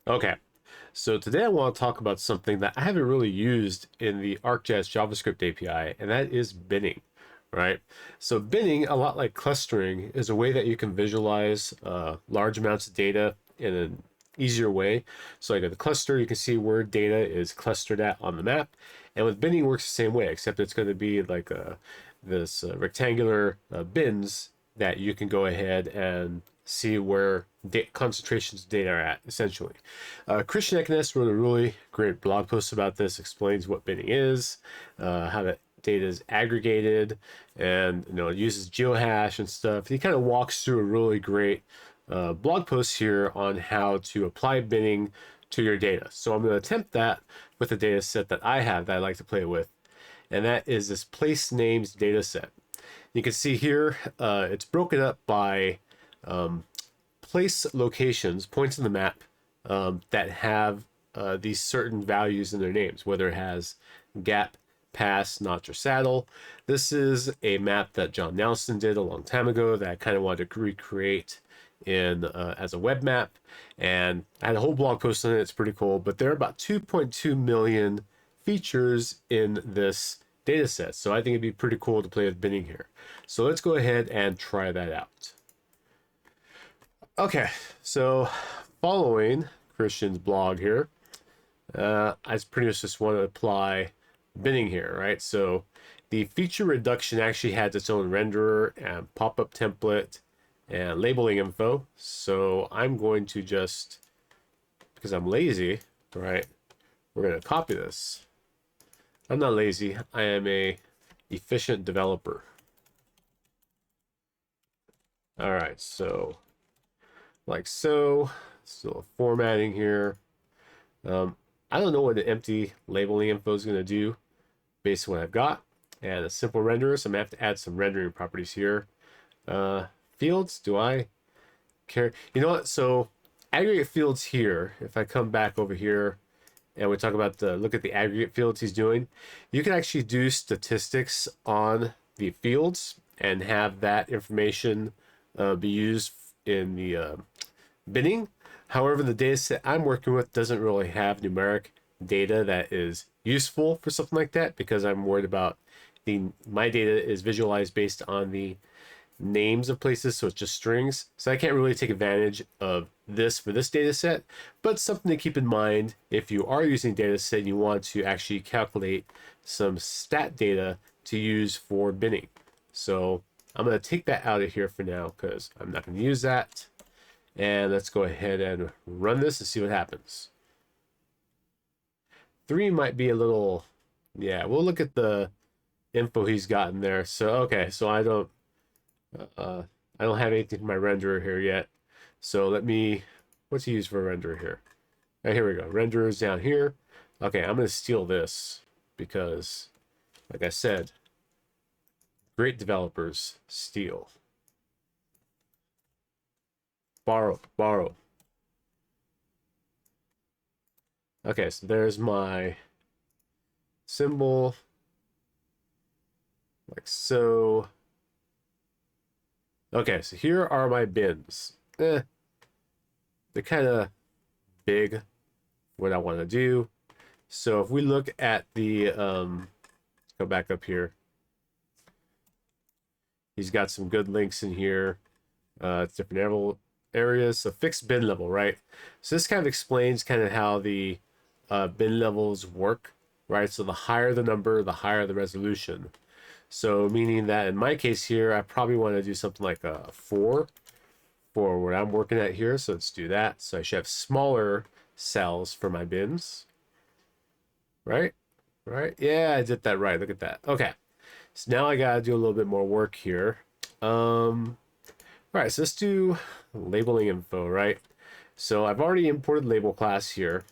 Okay, so today I want to talk about something that I haven't really used in the ArcGIS JavaScript API, and that is binning, right? So binning, a lot like clustering, is a way that you can visualize large amounts of data in an easier way. So like at the cluster, you can see where data is clustered at on the map, and with binning works the same way, except it's going to be like this rectangular bins that you can go ahead and see where concentrations of data are at, essentially. Christian Ekenes wrote a really great blog post about this, explains what binning is, how that data is aggregated, and it uses geohash and stuff. He kind of walks through a really great blog post here on how to apply binning to your data. So I'm going to attempt that with a data set that I have that I like to play with, and that is this place names data set. You can see here it's broken up by place locations, points in the map that have these certain values in their names, whether it has gap, pass, notch, or saddle. This is a map that John Nelson did a long time ago that I kind of wanted to recreate in as a web map, and I had a whole blog post on it. It's pretty cool, but there are about 2.2 million features in this data set, so I think it'd be pretty cool to play with binning here. So let's go ahead and try that out. Okay, so following Christian's blog here, I pretty much just want to apply binning here, right? So the feature reduction actually has its own renderer and pop-up template and labeling info. So I'm going to just, because I'm lazy, right? We're going to copy this. I'm not lazy. I am a efficient developer. All right, so like so. Still formatting here. I don't know what the empty labeling info is going to do based on what I've got. And a simple renderer, so I'm going to have to add some rendering properties here. Fields, do I care? You know what? So aggregate fields here, if I come back over here and we talk about look at the aggregate fields he's doing, you can actually do statistics on the fields and have that information be used in the binning. However, the data set I'm working with doesn't really have numeric data that is useful for something like that, because I'm worried about my data is visualized based on the names of places, so it's just strings. So I can't really take advantage of this for this data set, but something to keep in mind if you are using data set and you want to actually calculate some stat data to use for binning. So I'm going to take that out of here for now because I'm not going to use that. And let's go ahead and run this and see what happens. 3 might be a little, yeah, we'll look at the info he's gotten there. So, okay, so I don't have anything for my renderer here yet. So what's he use for a renderer here? Right, here we go. Renderer's down here. Okay, I'm going to steal this because, like I said, great developers steal. Borrow. Okay, so there's my symbol, like so. Okay, so here are my bins. They're kind of big, what I want to do. So if we look at the, go back up here. He's got some good links in here. It's different areas. So fixed bin level, right? So this kind of explains kind of how the bin levels work, right? So the higher the number, the higher the resolution. So meaning that in my case here, I probably want to do something like a 4 for what I'm working at here. So let's do that. So I should have smaller cells for my bins, right? Right? Yeah, I did that right. Look at that. Okay. So now I got to do a little bit more work here. All right, so let's do labeling info, right? So I've already imported label class here,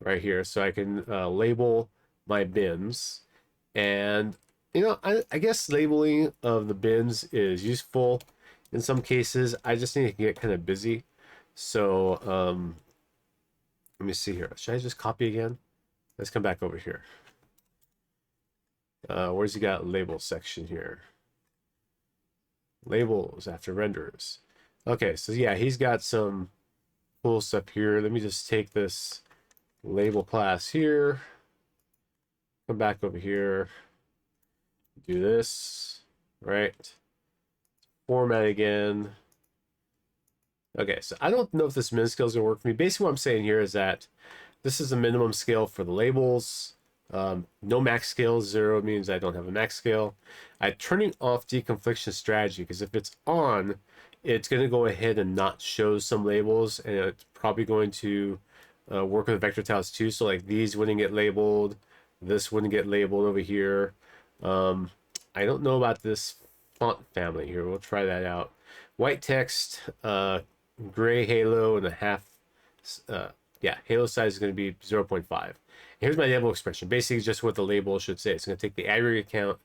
right here, so I can label my bins. And, I guess labeling of the bins is useful. In some cases, I just need to get kind of busy. So let me see here. Should I just copy again? Let's come back over here. Where's he got label section here? Labels after renders. Okay, so yeah, he's got some cool stuff here. Let me just take this label class here, come back over here, do this, right? Format again. Okay, so I don't know if this min scale is going to work for me. Basically, what I'm saying here is that this is a minimum scale for the labels. No max scale. 0 means I don't have a max scale. I'm turning off deconfliction strategy because if it's on, it's going to go ahead and not show some labels, and it's probably going to work with vector tiles too. So like these wouldn't get labeled, this wouldn't get labeled over here. I don't know about this font family here. We'll try that out. White text, gray halo, and a half. Yeah, halo size is going to be 0.5. Here's my label expression. Basically, just what the label should say. It's going to take the aggregate count,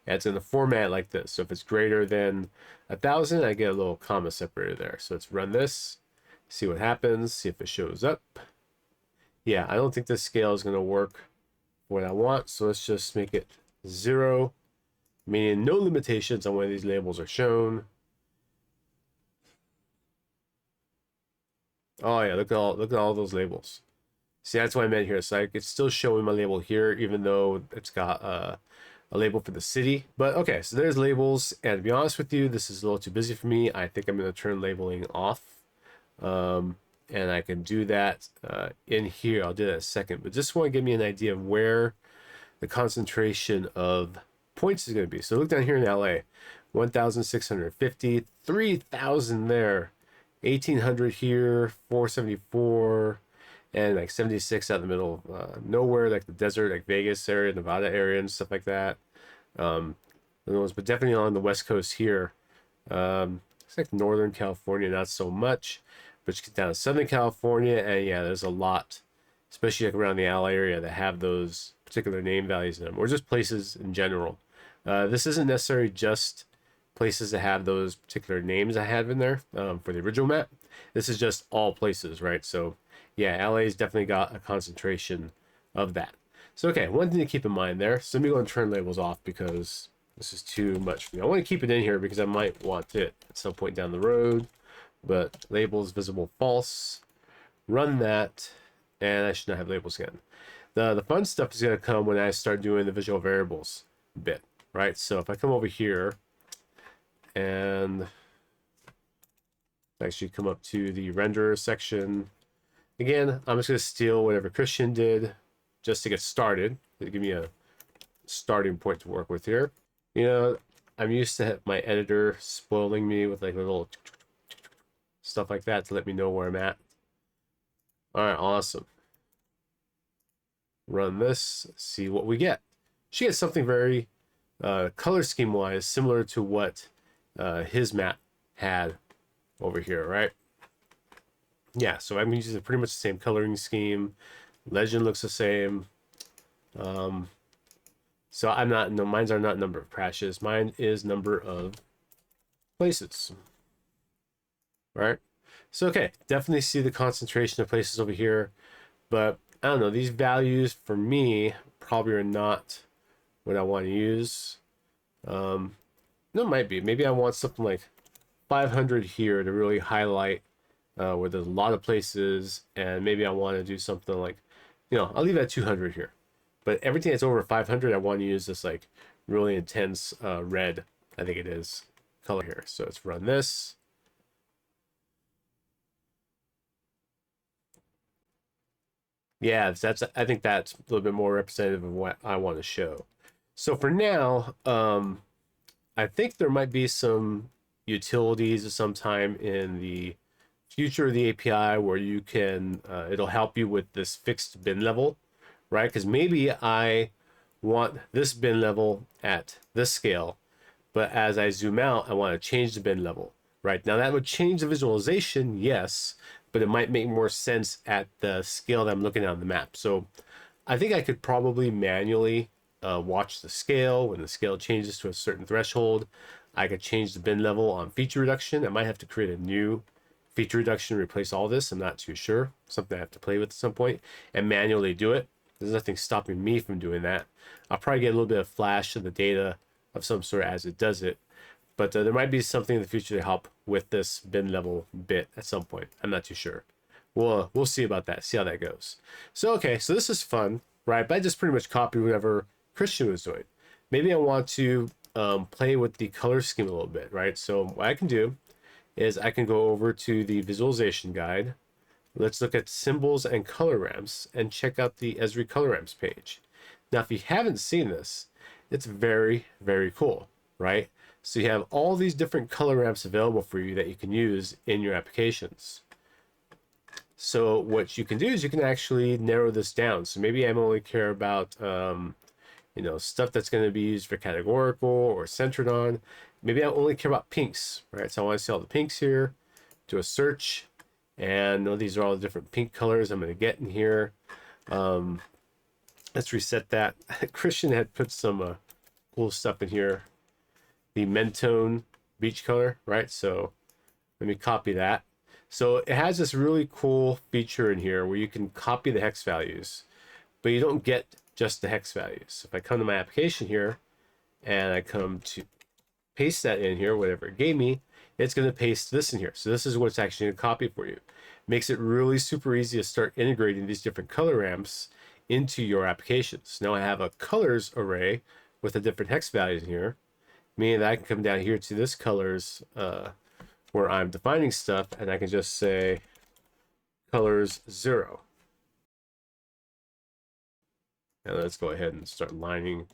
and it's in the format like this. So if it's greater than 1,000, I get a little comma separator there. So let's run this, see what happens, see if it shows up. Yeah, I don't think this scale is going to work for what I want. So let's just make it 0, meaning no limitations on when these labels are shown. Oh yeah, look at all those labels. See, that's what I meant here. So it's still showing my label here, even though it's got a label for the city. But okay, so there's labels. And to be honest with you, this is a little too busy for me. I think I'm going to turn labeling off. And I can do that in here. I'll do that in a second. But just want to give me an idea of where the concentration of points is going to be. So look down here in LA, 1,650, 3,000 there, 1,800 here, 474, and like 76 out in the middle. Nowhere like the desert, like Vegas area, Nevada area, and stuff like that. But definitely on the West Coast here. It's like Northern California, not so much. But you get down to Southern California, and yeah, there's a lot, especially like around the LA area, that have those particular name values in them, or just places in general. This isn't necessarily just places that have those particular names I have in there for the original map. This is just all places, right? So yeah, LA's definitely got a concentration of that. So okay, one thing to keep in mind there. So let me go and turn labels off because this is too much for me. I want to keep it in here because I might want it at some point down the road. But labels visible false. Run that, and I should not have labels again. The fun stuff is going to come when I start doing the visual variables bit, right? So if I come over here and actually come up to the render section, again, I'm just going to steal whatever Christian did just to get started. To give me a starting point to work with here. You know, I'm used to my editor spoiling me with like little stuff like that to let me know where I'm at. All right, awesome. Run this, see what we get. She gets something very color scheme wise similar to what his map had over here, right? Yeah, so I'm using pretty much the same coloring scheme. Legend looks the same. So I'm not, no, mines are not number of crashes. Mine is number of places. Right? So, okay, definitely see the concentration of places over here. But I don't know, these values for me probably are not what I want to use. No, it might be. Maybe I want something like 500 here to really highlight where there's a lot of places, and maybe I want to do something like, you know, I'll leave it at 200 here. But everything that's over 500, I want to use this like really intense red, I think it is, color here. So let's run this. Yeah, I think that's a little bit more representative of what I want to show. So for now, I think there might be some utilities sometime in the future of the API where you can, it'll help you with this fixed bin level, right? Because maybe I want this bin level at this scale, but as I zoom out, I want to change the bin level, right? Now that would change the visualization, yes, but it might make more sense at the scale that I'm looking at on the map. So I think I could probably manually watch the scale. When the scale changes to a certain threshold, I could change the bin level on feature reduction. I might have to create a new feature reduction to replace all this. I'm not too sure. Something I have to play with at some point and manually do it. There's nothing stopping me from doing that. I'll probably get a little bit of flash of the data of some sort as it does it. But there might be something in the future to help with this bin level bit at some point. I'm not too sure. we'll see about that, see how that goes. So okay, so this is fun, right? But I just pretty much copied whatever Christian was doing. Maybe I want to play with the color scheme a little bit, right? So what I can do is I can go over to the visualization guide. Let's look at symbols and color ramps and check out the Esri color ramps page. Now, if you haven't seen this, it's very, very cool, right? So you have all these different color ramps available for you that you can use in your applications. So what you can do is you can actually narrow this down. So maybe I only care about, stuff that's going to be used for categorical or centered on. Maybe I only care about pinks, right? So I want to see all the pinks here, do a search, and these are all the different pink colors I'm going to get in here. Let's reset that. Christian had put some cool stuff in here. The Mentone beach color, right? So let me copy that. So it has this really cool feature in here where you can copy the hex values, but you don't get just the hex values. If I come to my application here and I come to paste that in here, whatever it gave me, it's going to paste this in here. So this is what's actually going to copy for you. Makes it really super easy to start integrating these different color ramps into your applications. Now I have a colors array with the different hex values in here, meaning that I can come down here to this colors where I'm defining stuff, and I can just say colors 0. And let's go ahead and start lining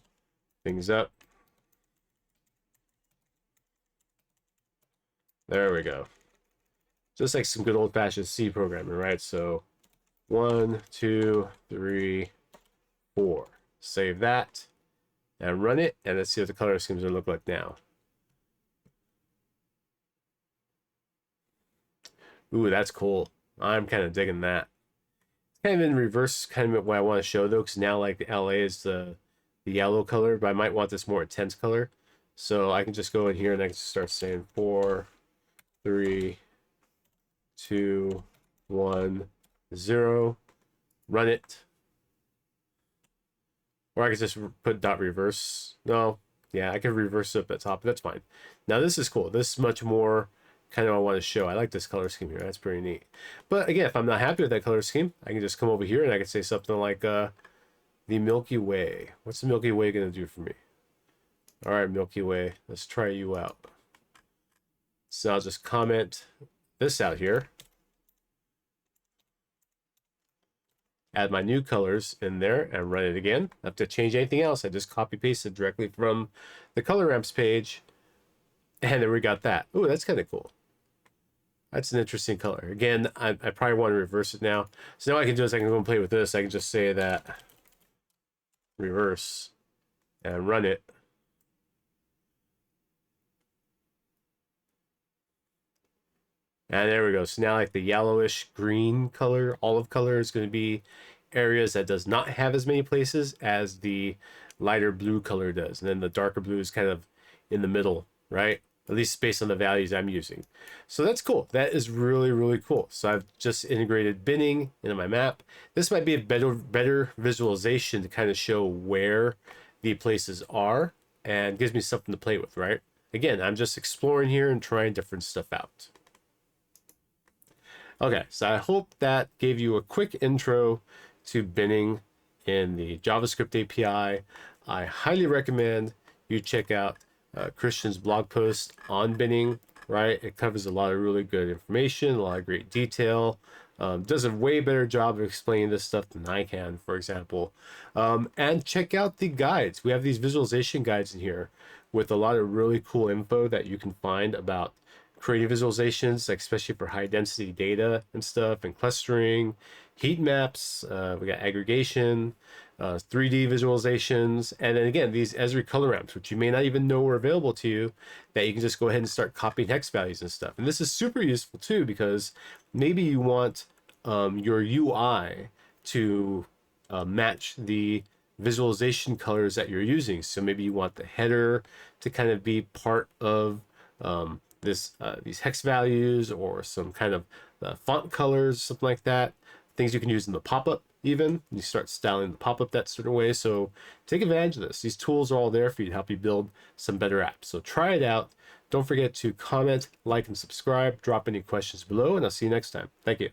things up. There we go. Just like some good old-fashioned C programming, right? So 1, 2, 3, 4. Save that and run it, and let's see what the color schemes are look like now. Ooh, that's cool. I'm kind of digging that. It's kind of in reverse, kind of what I want to show though, because now like the LA is the yellow color, but I might want this more intense color. So I can just go in here and I can start saying 4, 3, 2, 1, 0. Run it. Or I could just put dot reverse. No, yeah, I can reverse it up at top. That's fine. Now this is cool. This is much more kind of what I want to show. I like this color scheme here. That's pretty neat. But again, if I'm not happy with that color scheme, I can just come over here and I can say something like the Milky Way. What's the Milky Way going to do for me? All right, Milky Way, let's try you out. So I'll just comment this out here. Add my new colors in there and run it again. I don't have to change anything else. I just copy paste it directly from the color ramps page. And then we got that. Ooh, that's kind of cool. That's an interesting color. Again, I probably want to reverse it now. So now what I can do is I can go and play with this. I can just say that reverse and run it. And there we go. So now like the yellowish green color, olive color is going to be areas that does not have as many places as the lighter blue color does. And then the darker blue is kind of in the middle, right? At least based on the values I'm using. So that's cool. That is really, really cool. So I've just integrated binning into my map. This might be a better visualization to kind of show where the places are and gives me something to play with, right? Again, I'm just exploring here and trying different stuff out. Okay, so I hope that gave you a quick intro to binning in the JavaScript API. I highly recommend you check out Christian's blog post on binning, right? It covers a lot of really good information, a lot of great detail. Does a way better job of explaining this stuff than I can, for example. And check out the guides. We have these visualization guides in here with a lot of really cool info that you can find about creating visualizations, like especially for high density data and stuff, and clustering, heat maps. We got aggregation, 3D visualizations, and then again these Esri color ramps, which you may not even know are available to you, that you can just go ahead and start copying hex values and stuff. And this is super useful too, because maybe you want your UI to match the visualization colors that you're using. So maybe you want the header to kind of be part of these hex values, or some kind of font colors, something like that. Things you can use in the pop-up even. You start styling the pop-up that certain way. So take advantage of this. These tools are all there for you to help you build some better apps. So try it out. Don't forget to comment, like, and subscribe. Drop any questions below, and I'll see you next time. Thank you.